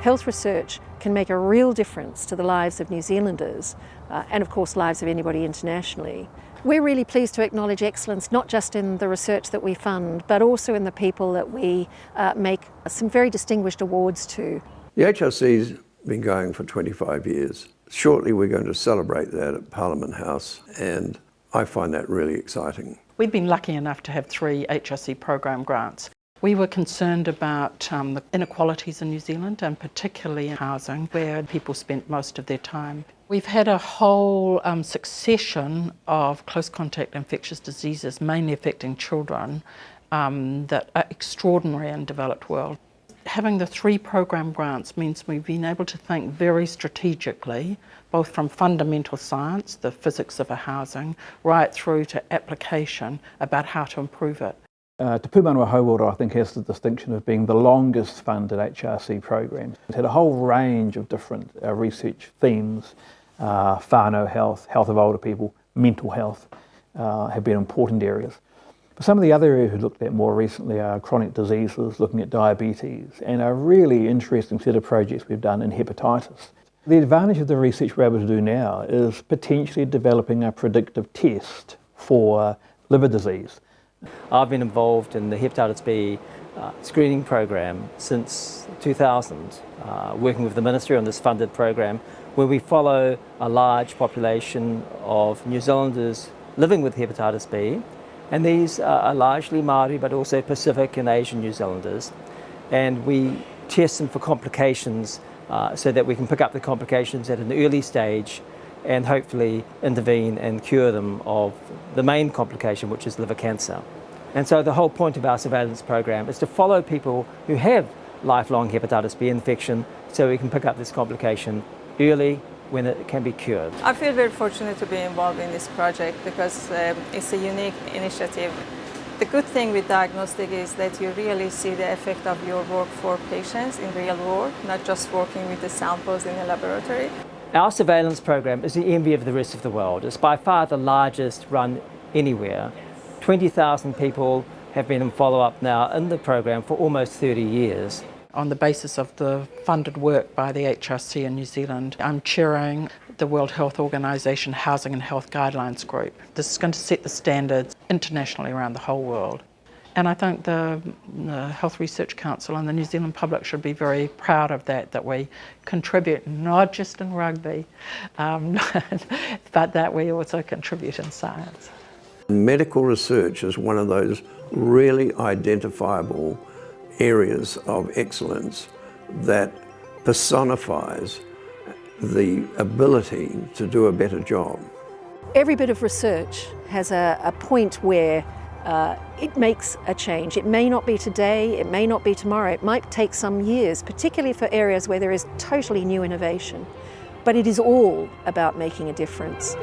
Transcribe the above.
Health research can make a real difference to the lives of New Zealanders and of course lives of anybody internationally. We're really pleased to acknowledge excellence not just in the research that we fund, but also in the people that we make some very distinguished awards to. The HRC's been going for 25 years. Shortly we're going to celebrate that at Parliament House, and I find that really exciting. We've been lucky enough to have 3 HRC program grants. We were concerned about the inequalities in New Zealand, and particularly in housing, where people spent most of their time. We've had a whole succession of close contact infectious diseases, mainly affecting children, that are extraordinary in the developed world. Having the 3 program grants means we've been able to think very strategically, both from fundamental science, the physics of a housing, right through to application about how to improve it. Te Pūmanawa Hauora, I think, has the distinction of being the longest funded HRC program. It had a whole range of different research themes. Whānau health, health of older people, mental health have been important areas. But some of the other areas we looked at more recently are chronic diseases, looking at diabetes, and a really interesting set of projects we've done in hepatitis. The advantage of the research we're able to do now is potentially developing a predictive test for liver disease. I've been involved in the hepatitis B screening program since 2000, working with the Ministry on this funded program, where we follow a large population of New Zealanders living with hepatitis B, and these are largely Māori but also Pacific and Asian New Zealanders, and we test them for complications so that we can pick up the complications at an early stage and hopefully intervene and cure them of the main complication, which is liver cancer. And so the whole point of our surveillance program is to follow people who have lifelong hepatitis B infection so we can pick up this complication early when it can be cured. I feel very fortunate to be involved in this project because it's a unique initiative. The good thing with diagnostic is that you really see the effect of your work for patients in real world, not just working with the samples in a laboratory. Our surveillance program is the envy of the rest of the world. It's by far the largest run anywhere. 20,000 people have been in follow-up now in the program for almost 30 years. On the basis of the funded work by the HRC in New Zealand, I'm chairing the World Health Organization Housing and Health Guidelines Group. This is going to set the standards internationally around the whole world. And I think the Health Research Council and the New Zealand public should be very proud of that we contribute not just in rugby, but that we also contribute in science. Medical research is one of those really identifiable areas of excellence that personifies the ability to do a better job. Every bit of research has a point where it makes a change. It may not be today, it may not be tomorrow, it might take some years, particularly for areas where there is totally new innovation. But it is all about making a difference.